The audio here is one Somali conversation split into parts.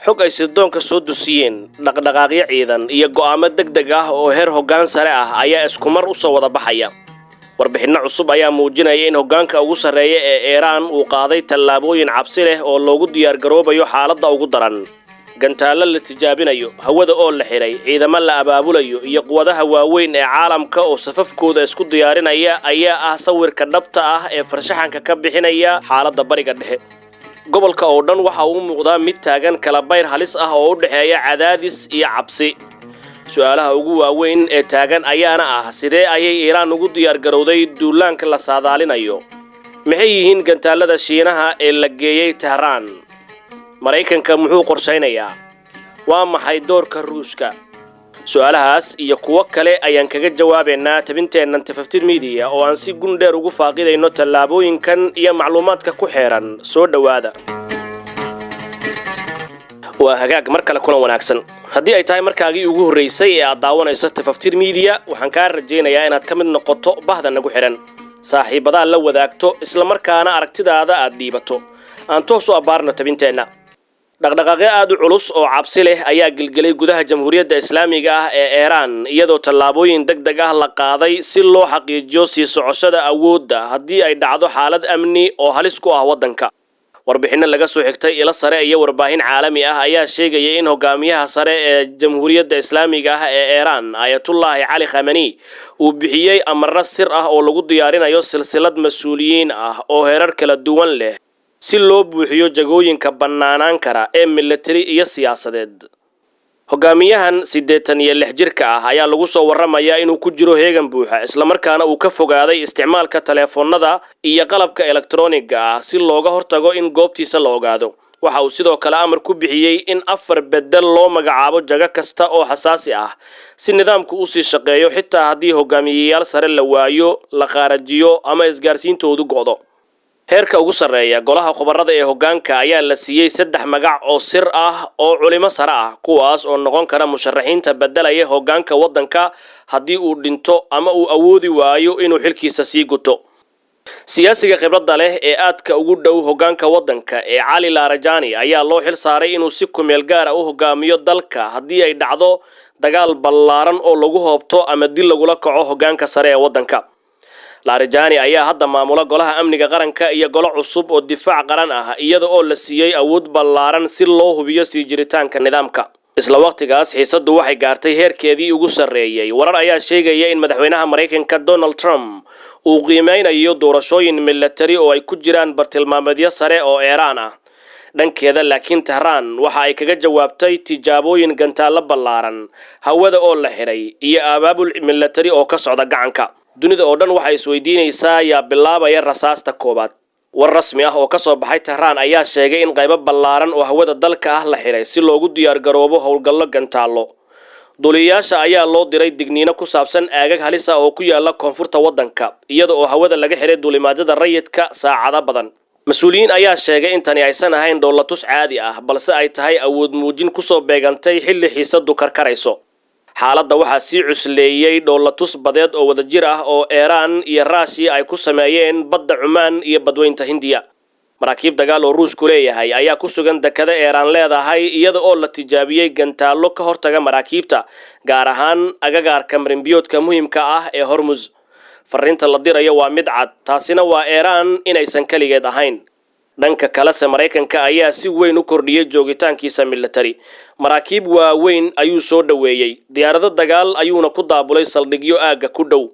xog ay sirdoonka soo dusiyeen dhaqdhaqaaqyo ciidan iyo go'aamo degdeg ah oo heer hoggaan sare ah ayaa isku mar u soo wada baxaya. warbixinno cusub ayaa muujinaya in hoggaanka ugu sarreeya ee Iiraan uu qaaday tallaabooyin cabsi leh oo loogu diyaar garoobayo xaaladda ugu daran. gantaalo la tijaabinayo, hawada oo la xiray, ciidamo la abaabulayo iyo quwadaha waaweyn ee caalamka oo safafkooda isku diyaarinaya ayaa ah sawirka dhabta ah ee farshaxanka ka bixinaya xaaladda bariga dhexe. gobolka oo dhan waxa uu muuqdaa mid taagan kala bayr halis ah oo u dhaxeeya cadaadis iyo cabsi. su'aalaha ugu waaweyn ee taagan ayaana ah sidee ayay Iiraan ugu diyaar garowday duulaanka la saadaalinayo? maxay yihiin gantaalada Shiinaha ee la geeyay Tehraan? Mareykanka muxuu qorsheynayaa? waa maxay doorka Ruushka? su'aalahaas iyo kuwo kale ayaan kaga jawaabeynaa tabinteennan Tafaftir Media oo aan si gundheer ugu faaqidayno tallaabooyinkan iyo macluumaadka ku xeeran. soo dhawaada. waa hagaag mar kale kulan wanaagsan. haddii ay tahay markaagii ugu horreysay ee aad daawanayso Tafaftir Media, waxaan kaa rajaynayaa inaad ka mid noqoto bahda nagu xiran, saaxiibada la wadaagto, isla markaana aragtidaada aad dhiibato. aan toos u abaarno tabinteenna. dhaqdhaqaaqyo aad u culus oo cabsi leh ayaa gilgilay gudaha Jamhuuriyadda Islaamiga ah ee Iiraan, iyadoo tallaabooyin degdeg ah la qaaday si loo xaqiijiyo sii socoshada awoodda haddii ay dhacdo xaalad amni oo halis ku ah waddanka. warbixinno laga soo xigtay ilo sare iyo warbaahin caalami ah ayaa sheegaya in hogaamiyaha sare ee Jamhuuriyadda Islaamiga ah ee Iiraan, Ayatollah Ali Khamenei, uu bixiyay amarro sir ah oo lagu diyaarinayo silsilad mas'uuliyiin ah oo heerar kala duwan leh si loo buuxiyo jagooyinka bannaanaan kara ee military iyo siyaasadeed. hogaamiyahan 86 jirka ah ayaa lagu soo warramayaa inuu ku jiro heegan buuxa, isla markaana uu ka fogaaday isticmaalka telefoonada iyo qalabka elektarooniga ah si looga hortago in goobtiisa la ogaado. waxa uu sidoo kale amar ku bixiyay in 4 bedel loo magacaabo jago kasta oo xasaasi ah si nidaamku u sii shaqeeyo xitaa haddii hogaamiyayaal sare la waayo, la qaarajiyo ama isgaarsiintoodu go'do. heerka ugu sarreeya golaha khubarada ee hoggaanka ayaa la siiyay 3 magac oo sir ah oo culimo sare ah, kuwaas oo noqon kara musharaxiinta bedelaya hoggaanka waddanka haddii uu dhinto ama uu awoodi waayo inuu xilkiisa sii guto. siyaasiga khibradda leh ee aadka ugu dhow hoggaanka waddanka ee Ali Larijani ayaa loo xil saaray inuu si kumeel gaar ah u hogaamiyo dalka haddii ay dhacdo dagaal ballaaran oo lagu hoobto ama dil lagula kaco hoggaanka sare ee waddanka. Larijani ayaa hadda maamula golaha amniga qaranka iyo golo cusub oo difaac qaran ah, iyada oo la siiyay awood ballaaran si loo hubiyo sii jiritaanka nidaamka. isla waqtigaas xiisaddu waxay gaartay heerkeedii ugu sarreeyay. warar ayaa sheegaya in madaxweynaha Mareykanka Donald Trump uu qiimeynayo doorashooyin military oo ay ku jiraan bartilmaameedyo sare oo Iiraan ah. dhankeeda laakiin Tehraan waxa ay kaga jawaabtay tijaabooyin gantaalo ballaaran, hawada oo la xiray iyo abaabul military oo ka socda gacanka. dunida oo dhan waxay isweydiinaysaa yaa bilaabaya rasaasta koobaad. war rasmi ah oo ka soo baxay Tehraan ayaa sheegay in qaybo ballaaran oo hawada dalka ah la xiray si loogu diyaar garoobo howlgallo gantaalo. duuliyayaasha ayaa loo diray digniino ku saabsan aagag halis ah oo ku yaala koonfurta waddanka, iyada oo hawada laga xiray duulimaadada rayidka saacado badan. mas-uuliyiin ayaa sheegay in tani aysan ahayn dhoolatus caadi ah, balse ay tahay awood muujin ku soo beegantay xilli xiisaddu karkarayso. xaaladda waxaa sii cusleeyay dhoolatus badeed oo wadajir ah oo Iiraan iyo Russia ay ku sameeyeen badda Cumaan iyo badweynta Hindiya. maraakiib dagaal oo Ruushku leeyahay ayaa ku sugan dekada Iiraan leedahay, iyada oo la tijaabiyay gantaalo ka hortaga maraakiibta, gaar ahaan agagaarka marinbiyoodka muhiimka ah ee Hormuz. fariinta la dirayo waa mid cad, taasina waa Iiraan inaysan kaligeed ahayn. dhanka kale Mareykanka ayaa si weyn u kordhiyay joogitaankiisa military. maraakiib waaweyn ayuu soo dhaweeyay, diyaarado dagaal ayuuna ku daabulay saldhigyo aaga ku dhow.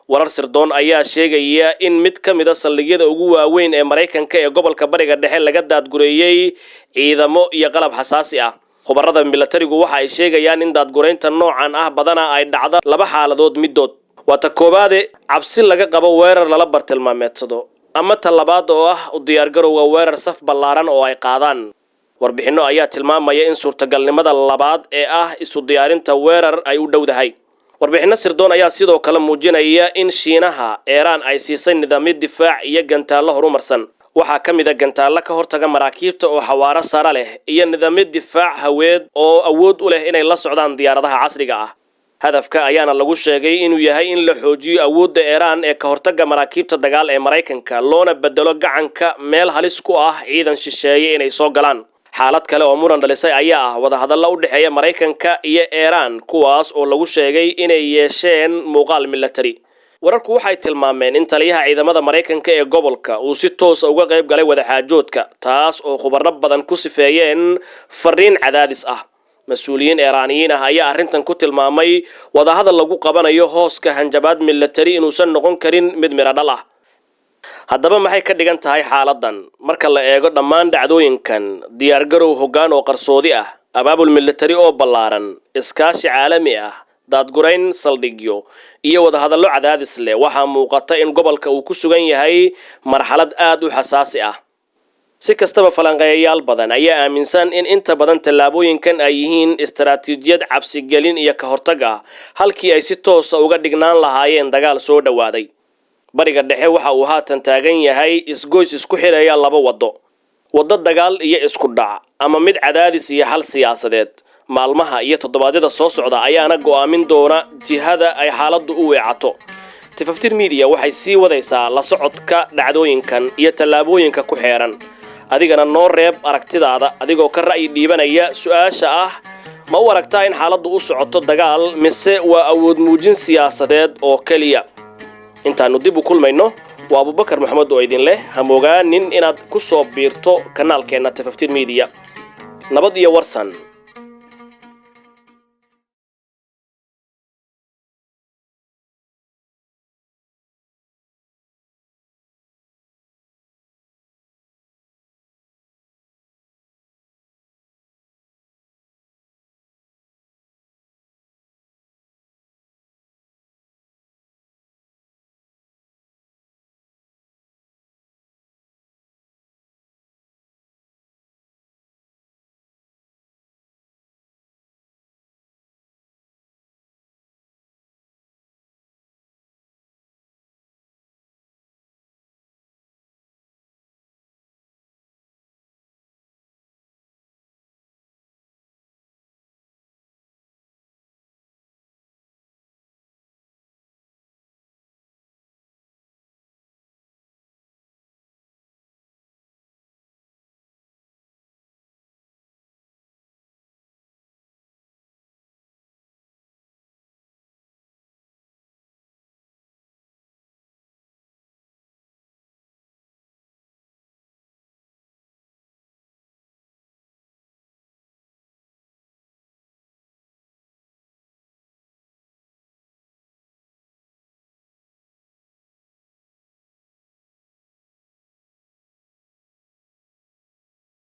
warar sirdoon ayaa sheegaya in mid ka mid ah saldhigyada ugu waaweyn ee Mareykanka ee gobolka bariga dhexe laga daadgureeyay ciidamo iyo qalab xasaasi ah. khubarada militarigu waxa ay sheegayaan in daadgureynta noocan ah badanaa ay dhacdo 2 xaaladood midood. waa ta koobaade cabsi laga qabo weerar lala bartilmaameedsado, ama talabaad oo ah u diyaar garowga weerar saf ballaaran oo ay qaadaan. warbixinno ayaa tilmaamaya in suurtagalnimada labaad ee ah isu diyaarinta weerar ay u dhowdahay. warbixinno sirdoon ayaa sidoo kale muujinaya in Shiinaha Iiraan ay siisay nidaamyo difaac iyo gantaalo horumarsan. waxaa ka mid ah gantaalo ka hortaga maraakiibta oo xawaaro sare leh iyo nidaamyo difaac haweed oo awood u leh inay la socdaan diyaaradaha casriga ah. hadafka ayaana lagu sheegay inuu yahay in la xoojiyo awoodda Iiraan ee ka hortaga maraakiibta dagaal ee Mareykanka, loona bedelo gacanka meel halis ku ah ciidan shisheeye inay soo galaan. xaalad kale oo muran dhalisay ayaa ah wadahadallo u dhexeeya Mareykanka iyo Iran kuwaas oo lagu sheegay inay yeesheen muuqaal military. wararku waxay tilmaameen in taliyaha ciidamada Mareykanka ee gobolka uu si toos ah uga qayb galay wadaxaajoodka, taas oo khubaro badan ku sifeeyeen fariin cadaadis ah. mas'uuliyiin Iiraaniyiin ah ayaa arrintan ku tilmaamay wadahadal lagu qabanayo hooska hanjabaad military inuusan noqon karin mid miro dhal ah. haddaba maxay ka dhigan tahay xaaladan marka la eego dhammaan dhacdooyinkan? diyaargarow hoggaan oo qarsoodi ah, abaabul military oo ballaaran, iskaashi caalami ah, daadgurayn saldhigyo iyo wadahadallo cadaadis leh, waxaa muuqata in gobolka uu ku sugan yahay marxalad aad u xasaasi ah. si kastaba falanqeeyayaal badan ayaa aaminsan in inta badan tallaabooyinkan ay yihiin istaraatiijiyad cabsigelin iyo ka hortag ah, halkii ay si toos ah uga dhignaan lahaayeen dagaal soo dhawaaday. bariga dhexe waxa uu haatan taagan yahay isgoys isku xiraya laba waddo dagaal iyo isku dhac, ama mid cadaadis iyo hal siyaasadeed. maalmaha iyo toddobaadyada soo socda ayaana go'aamin doona jihada ay xaaladdu u weecato. Tifaftir Media waxay sii wadaysaa la socodka dhacdooyinkan iyo tallaabooyinka ku xeeran. adigana noo reeb aragtidaada adigoo ka ra'yi dhiibanaya su'aasha ah: ma u aragtaa in xaaladdu u socoto dagaal mise waa awood muujin siyaasadeed oo kaliya? intaanu dib u kulmayno, waa Abubakar Maxamed oo idin leh ha mogaanin inaad ku soo biirto kanaalkeena Tifaftir Media. nabad iyo warsan.